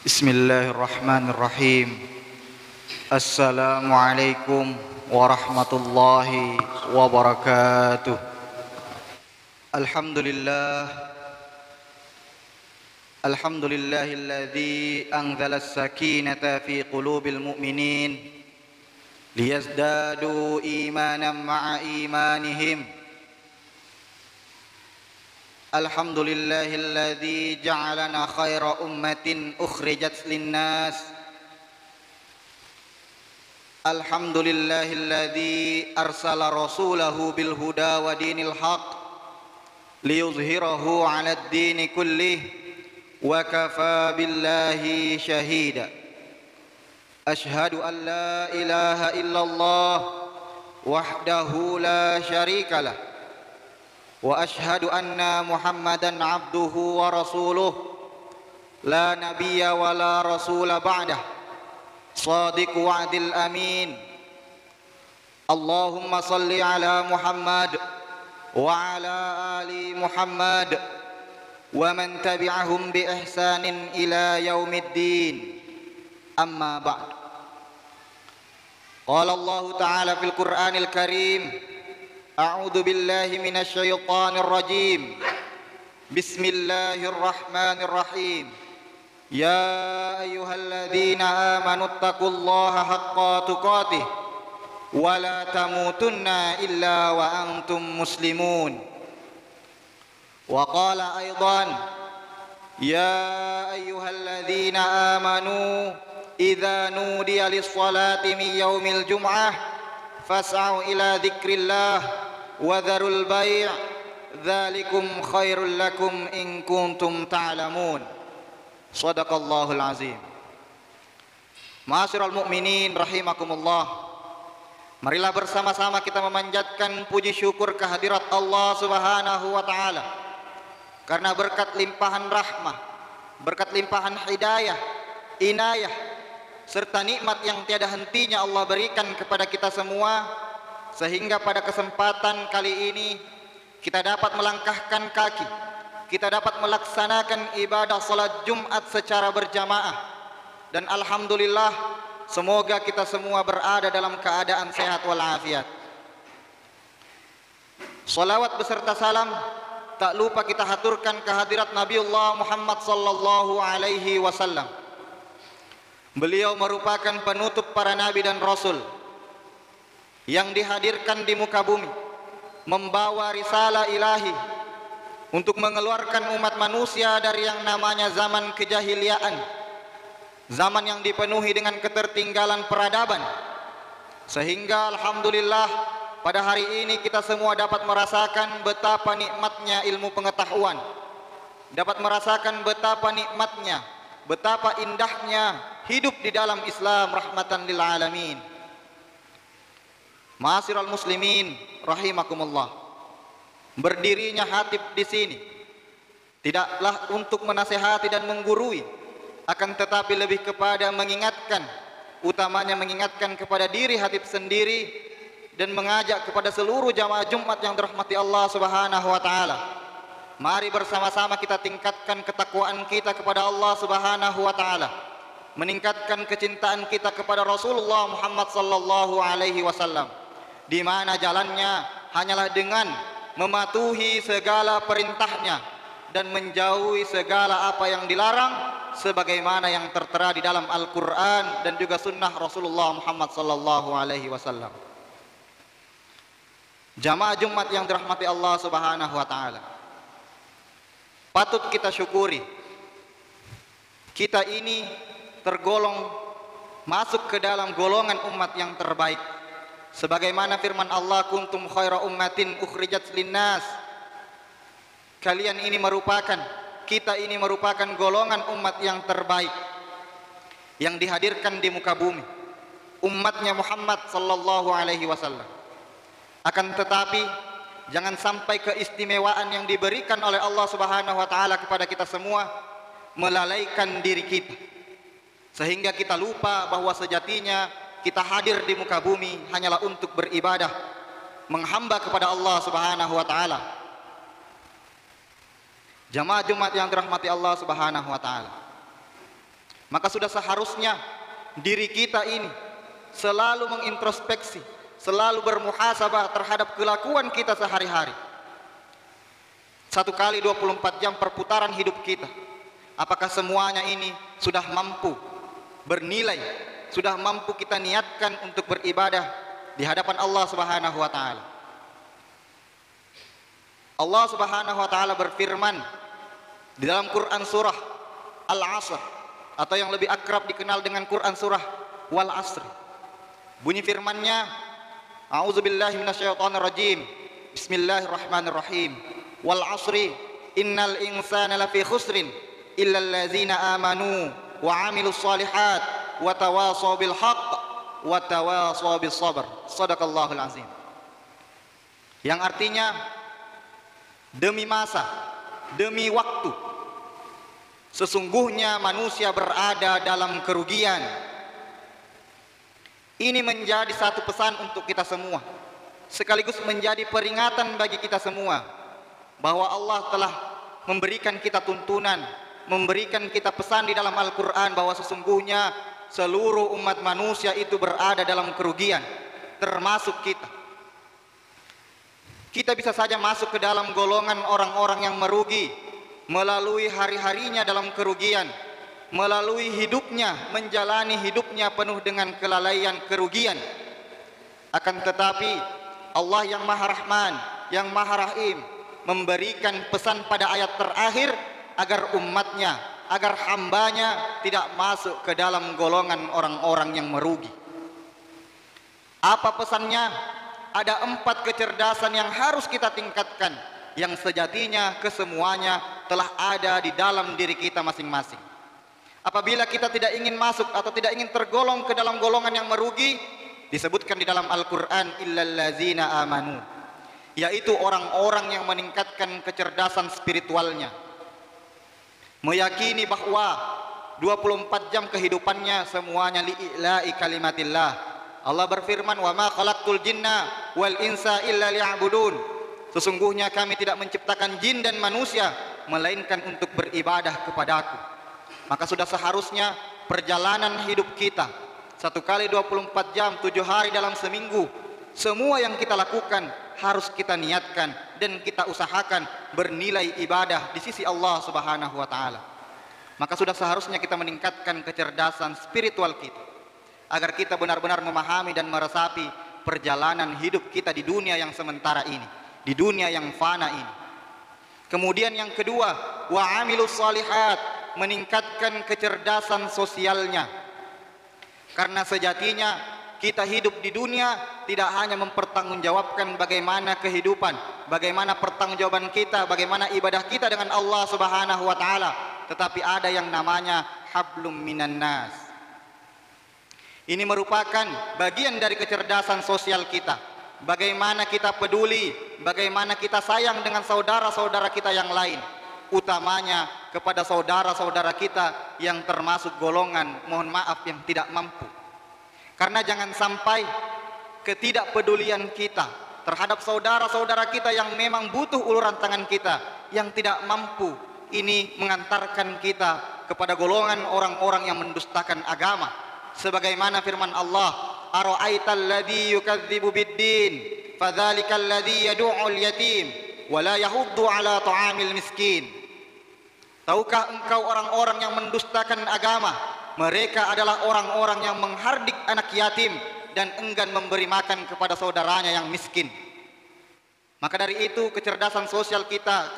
Bismillahirrahmanirrahim. Assalamualaikum warahmatullahi wabarakatuh. Alhamdulillah. Alhamdulillahilladzi anzala as-sakinata fi qulubil mu'minin liyazdadu imanan ma'a imanihim. Alhamdulillahilladzi ja'alana khaira ummatin ukhrijat linnas. Alhamdulillahilladzi arsala rasulahu bil huda wa dinil haq liyuzhirahu 'alad dini kullih wa kafa billahi shahida. Ashhadu an la ilaha illallah wahdahu la syarikalah wa ashhadu anna Muhammadan abduhu wa rasuluh la nabiyya wa la rasula ba'dah sadiq wa'dil amin. Allahumma salli ala Muhammad wa ala ali Muhammad wa man tabi'ahum bi ihsanin ila yaumiddin. Amma ba'd. Qala Allah ta'ala fil Qur'anil Karim, A'udzu billahi minasy syaithanir rajim. Bismillahirrahmanirrahim. Ya ayyuhalladzina amanu taqullaha haqqa tuqatih wa la tamutunna illa wa antum muslimun. Wa qala aidan, ya ayyuhalladzina amanu idza nudiya lis-shalati min yaumil jum'ah fas'au ila dzikrillah wa dzarul bai' dzalikum khairul lakum in kuntum ta'lamun. Shadaqallahul azim. Ma'asyiral mu'minin rahimakumullah. Marilah bersama-sama kita memanjatkan puji syukur kehadirat Allah Subhanahu wa taala. Karena berkat limpahan rahmah, berkat limpahan hidayah, inayah serta nikmat yang tiada hentinya Allah berikan kepada kita semua, sehingga pada kesempatan kali ini kita dapat melangkahkan kaki, kita dapat melaksanakan ibadah salat Jumat secara berjamaah. Dan alhamdulillah, semoga kita semua berada dalam keadaan sehat walafiat. Salawat beserta salam tak lupa kita haturkan kehadirat Nabiullah Muhammad sallallahu alaihi wasallam. Beliau merupakan penutup para nabi dan rasul yang dihadirkan di muka bumi, membawa risalah ilahi untuk mengeluarkan umat manusia dari yang namanya zaman kejahiliaan, zaman yang dipenuhi dengan ketertinggalan peradaban. Sehingga alhamdulillah pada hari ini kita semua dapat merasakan betapa nikmatnya ilmu pengetahuan, dapat merasakan betapa nikmatnya, betapa indahnya hidup di dalam Islam rahmatan lil alamin. Ma'asyiral muslimin rahimakumullah. Berdirinya khatib di sini tidaklah untuk menasihati dan menggurui, akan tetapi lebih kepada mengingatkan, utamanya mengingatkan kepada diri khatib sendiri dan mengajak kepada seluruh jamaah Jumat yang dirahmati Allah Subhanahu wa taala. Mari bersama-sama kita tingkatkan ketakwaan kita kepada Allah Subhanahu wa taala, meningkatkan kecintaan kita kepada Rasulullah Muhammad sallallahu alaihi wasallam, di mana jalannya hanyalah dengan mematuhi segala perintahnya dan menjauhi segala apa yang dilarang, sebagaimana yang tertera di dalam Al-Quran dan juga sunnah Rasulullah Muhammad sallallahu alaihi wasallam. Jamaah Jumat yang dirahmati Allah Subhanahu wa taala, patut kita syukuri kita ini tergolong masuk ke dalam golongan umat yang terbaik. Sebagaimana firman Allah, kuntum khaira ummatin ukhrijat linnas. Kalian ini merupakan, kita ini merupakan golongan umat yang terbaik yang dihadirkan di muka bumi, umatnya Muhammad sallallahu alaihi wasallam. Akan tetapi jangan sampai keistimewaan yang diberikan oleh Allah Subhanahu wa taala kepada kita semua melalaikan diri kita, sehingga kita lupa bahwa sejatinya kita hadir di muka bumi hanyalah untuk beribadah, menghamba kepada Allah Subhanahu wa taala. Jamaah Jumat yang dirahmati Allah Subhanahu wa taala. Maka sudah seharusnya diri kita ini selalu mengintrospeksi, selalu bermuhasabah terhadap kelakuan kita sehari-hari. 1 kali 24 jam perputaran hidup kita, apakah semuanya ini sudah mampu bernilai, sudah mampu kita niatkan untuk beribadah di hadapan Allah Subhanahu wa taala. Allah Subhanahu wa taala berfirman di dalam Quran surah Al-Asr, atau yang lebih akrab dikenal dengan Quran surah Wal Asr. Bunyi firman-Nya, A'udzubillahi minasyaitonirrajim. Bismillahirrahmanirrahim. Wal 'asri innal insana lafi khusrin illal ladzina amanu wa 'amilus shalihat wa tawashaw bil haqq wa tawashaw bis sabr. Shadaqallahul azim. Yang artinya, demi masa, demi waktu, sesungguhnya manusia berada dalam kerugian. Ini menjadi satu pesan untuk kita semua, sekaligus menjadi peringatan bagi kita semua, bahwa Allah telah memberikan kita tuntunan, memberikan kita pesan di dalam Al-Quran, bahwa sesungguhnya seluruh umat manusia itu berada dalam kerugian, termasuk kita. Kita bisa saja masuk ke dalam golongan orang-orang yang merugi, melalui hari-harinya dalam kerugian, melalui hidupnya, menjalani hidupnya penuh dengan kelalaian, kerugian. Akan tetapi Allah yang Maha Rahman, yang Maha Rahim, memberikan pesan pada ayat terakhir agar umatnya, agar hambanya tidak masuk ke dalam golongan orang-orang yang merugi. Apa pesannya? Ada 4 kecerdasan yang harus kita tingkatkan, yang sejatinya kesemuanya telah ada di dalam diri kita masing-masing. Apabila kita tidak ingin masuk atau tidak ingin tergolong ke dalam golongan yang merugi, disebutkan di dalam Al-Quran, illal ladzina amanu, yaitu orang-orang yang meningkatkan kecerdasan spiritualnya, meyakini bahwa 24 jam kehidupannya semuanya li'ila'i kalimatillah. Allah berfirman, wa ma khalaqtul jinna wal insa illa liya'budun. Sesungguhnya kami tidak menciptakan jin dan manusia melainkan untuk beribadah kepadaku. Maka sudah seharusnya perjalanan hidup kita 1 kali 24 jam 7 hari dalam seminggu, semua yang kita lakukan harus kita niatkan dan kita usahakan bernilai ibadah di sisi Allah Subhanahu wa taala. Maka sudah seharusnya kita meningkatkan kecerdasan spiritual kita, agar kita benar-benar memahami dan meresapi perjalanan hidup kita di dunia yang sementara ini, di dunia yang fana ini. Kemudian yang kedua, wa amilus shalihat, meningkatkan kecerdasan sosialnya. Karena sejatinya kita hidup di dunia tidak hanya mempertanggungjawabkan bagaimana kehidupan, bagaimana pertanggungjawaban kita, bagaimana ibadah kita dengan Allah Subhanahu wa taala, tetapi ada yang namanya hablum minan nas. Ini merupakan bagian dari kecerdasan sosial kita. Bagaimana kita peduli, bagaimana kita sayang dengan saudara-saudara kita yang lain, utamanya kepada saudara-saudara kita yang termasuk golongan, mohon maaf, yang tidak mampu. Karena jangan sampai ketidakpedulian kita terhadap saudara-saudara kita yang memang butuh uluran tangan kita, yang tidak mampu, ini mengantarkan kita kepada golongan orang-orang yang mendustakan agama. Sebagaimana firman Allah, ara'aital ladzi yukadzibu bid-din fadzalikal ladzi yad'ul yatim wa la yahuddu ala ta'amil miskin. Tahukah engkau orang-orang yang mendustakan agama? Mereka adalah orang-orang yang menghardik anak yatim dan enggan memberi makan kepada saudaranya yang miskin. Maka dari itu kecerdasan sosial kita,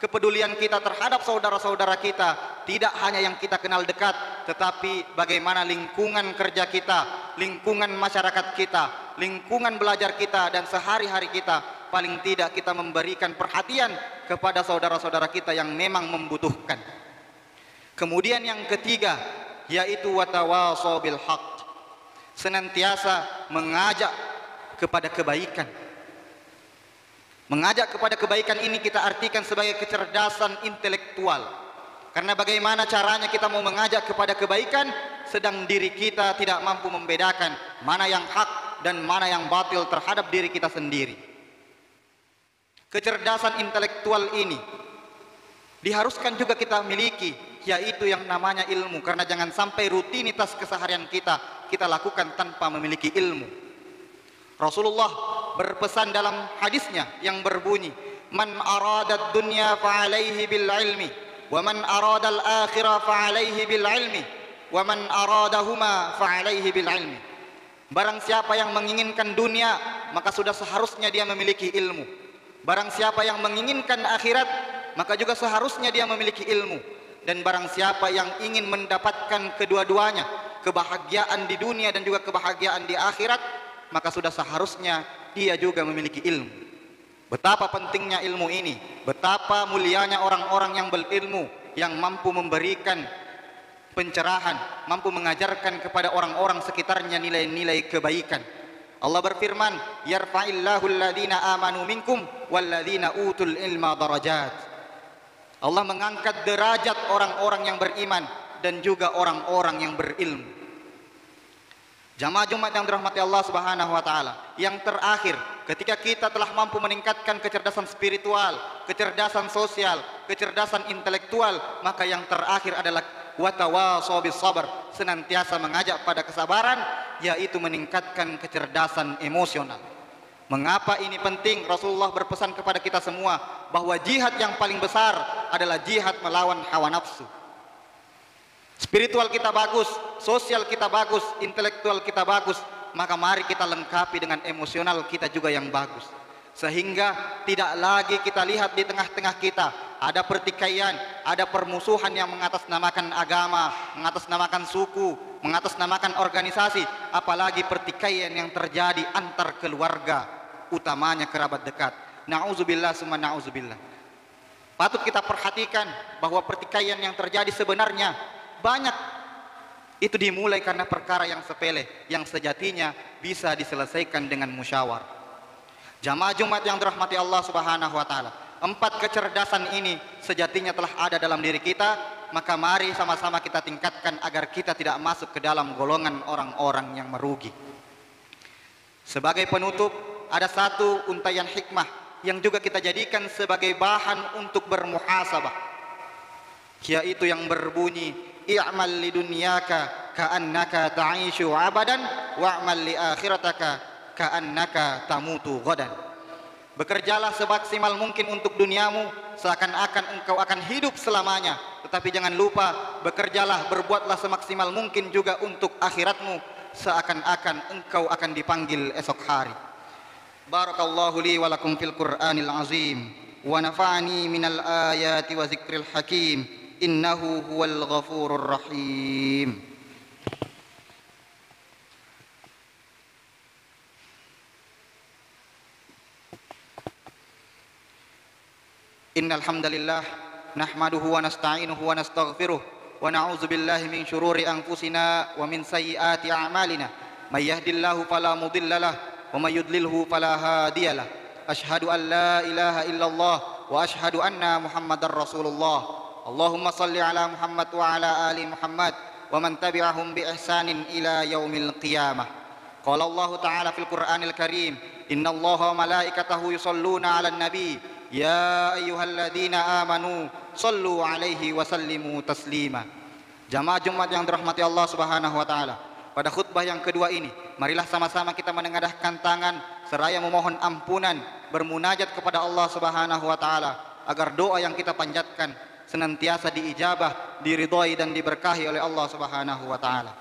kepedulian kita terhadap saudara-saudara kita tidak hanya yang kita kenal dekat, tetapi bagaimana lingkungan kerja kita, lingkungan masyarakat kita, lingkungan belajar kita, dan sehari-hari kita, paling tidak kita memberikan perhatian kepada saudara-saudara kita yang memang membutuhkan. Kemudian yang ketiga, yaitu watawasau bil haqq, senantiasa mengajak kepada kebaikan. Mengajak kepada kebaikan ini kita artikan sebagai kecerdasan intelektual. Karena bagaimana caranya kita mau mengajak kepada kebaikan sedang diri kita tidak mampu membedakan mana yang hak dan mana yang batil terhadap diri kita sendiri. Kecerdasan intelektual ini diharuskan juga kita miliki yaitu yang namanya ilmu. Karena jangan sampai rutinitas keseharian kita lakukan tanpa memiliki ilmu. Rasulullah berpesan dalam hadisnya yang berbunyi, man aradad dunya fa'alaihi bil ilmi wa man aradal akhirah fa'alaihi bil ilmi wa man aradahuma fa'alaihi bil ilmi. Barang siapa yang menginginkan dunia, maka sudah seharusnya dia memiliki ilmu. Barang siapa yang menginginkan akhirat, maka juga seharusnya dia memiliki ilmu. Dan barang siapa yang ingin mendapatkan kedua-duanya, kebahagiaan di dunia dan juga kebahagiaan di akhirat, maka sudah seharusnya dia juga memiliki ilmu. Betapa pentingnya ilmu ini, betapa mulianya orang-orang yang berilmu, yang mampu memberikan pencerahan, mampu mengajarkan kepada orang-orang sekitarnya nilai-nilai kebaikan. Allah berfirman, yarfa'illahu alladhina amanu minkum walladhina utul ilma darajat. Allah mengangkat derajat orang-orang yang beriman dan juga orang-orang yang berilmu. Jamaah Jumat yang dirahmati Allah Subhanahu wa taala, yang terakhir, ketika kita telah mampu meningkatkan kecerdasan spiritual, kecerdasan sosial, kecerdasan intelektual, maka yang terakhir adalah watawasau bis sabr, senantiasa mengajak pada kesabaran, yaitu meningkatkan kecerdasan emosional. Mengapa ini penting? Rasulullah berpesan kepada kita semua bahwa jihad yang paling besar adalah jihad melawan hawa nafsu. Spiritual kita bagus, sosial kita bagus, intelektual kita bagus, maka mari kita lengkapi dengan emosional kita juga yang bagus. Sehingga tidak lagi kita lihat di tengah-tengah kita ada pertikaian, ada permusuhan yang mengatasnamakan agama, mengatasnamakan suku, mengatasnamakan organisasi, apalagi pertikaian yang terjadi antar keluarga, utamanya kerabat dekat. Na'udzubillah summa na'udzubillah. Patut kita perhatikan bahwa pertikaian yang terjadi sebenarnya banyak itu dimulai karena perkara yang sepele, yang sejatinya bisa diselesaikan dengan musyawarah. Jamaah Jumat yang dirahmati Allah Subhanahu wa taala, 4 kecerdasan ini sejatinya telah ada dalam diri kita, maka mari sama-sama kita tingkatkan agar kita tidak masuk ke dalam golongan orang-orang yang merugi. Sebagai penutup, ada satu untayan hikmah yang juga kita jadikan sebagai bahan untuk bermuhasabah, yaitu yang berbunyi, i'mal lidunyaka ka'annaka ta'ishu abadan wa'mal li akhirataka ka'annaka tamutu ghadan. Bekerjalah semaksimal mungkin untuk duniamu seakan-akan engkau akan hidup selamanya, tetapi jangan lupa bekerjalah, berbuatlah semaksimal mungkin juga untuk akhiratmu seakan-akan engkau akan dipanggil esok hari. Barakallahu li wa lakum fil Qur'anil azim wa nafa'ani minal ayati wa zikril hakim. Innahu huwal ghafurur rahim. Innal hamdalillah nahmaduhu wa nasta'inuhu wa nastaghfiruh wa na'udzu billahi min shururi anfusina wa min sayyiati a'malina. May yahdihillahu fala mudhillalah wa may yudlilhu fala hadiyalah. Asyhadu an la ilaha illallah wa asyhadu anna Muhammadar Rasulullah. Allahumma salli ala Muhammad wa ala ali Muhammad wa man tabi'ahum bi ihsanin ila yaumil qiyamah. Qala Allah Ta'ala fil Qur'anil Karim, innallaha wa malaikatahu yusalluna 'alan nabi ya ayyuhalladzina amanu sallu 'alaihi wa sallimu taslima. Jamaah Jumat yang dirahmati Allah Subhanahu wa taala, pada khutbah yang kedua ini marilah sama-sama kita menengadahkan tangan seraya memohon ampunan, bermunajat kepada Allah Subhanahu wa taala agar doa yang kita panjatkan senantiasa diijabah, diridhai dan diberkahi oleh Allah Subhanahu wa taala.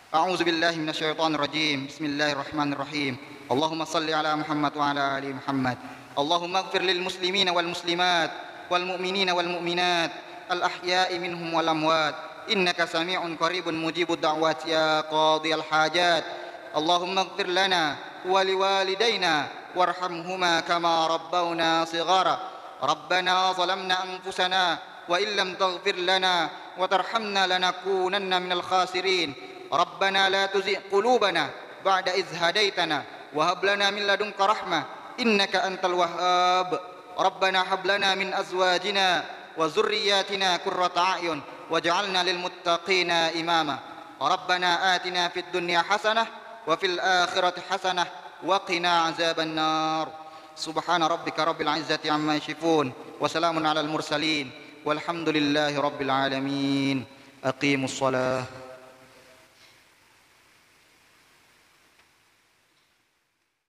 A'udzu billahi minasyaitonir rajim. Bismillahirrahmanirrahim. Allahumma shalli ala Muhammad wa ala ali Muhammad. Allahumma ighfir lil muslimina wal muslimat wal mu'minina wal mu'minat al ahya'i minhum wal amwat. Innaka sami'un qaribun mujibud da'wat ya qadhiyal hajat. Allahumma ighfir lana wa liwalidayna warhamhuma kama rabbawna shighara. Rabbana zalamna anfusana wa illam taghfir lana wa tarhamna lanakunanna minal khasirin. Rabbana la tuzigh qulubana ba'da idh hadaitana wa hab lana min ladunka rahmah innaka antal wahhab. Rabbana hab lana min azwajina wa dhurriyyatina qurrata a'yun waj'alna lil muttaqina imama. Rabbana atina fid dunya hasanah wa fil akhirati hasanah wa qina azaban nar. Subhana rabbika rabbil izzati amma yasifun wa salamun alal mursalin walhamdulillahi rabbil alamin. Aqimus shalah.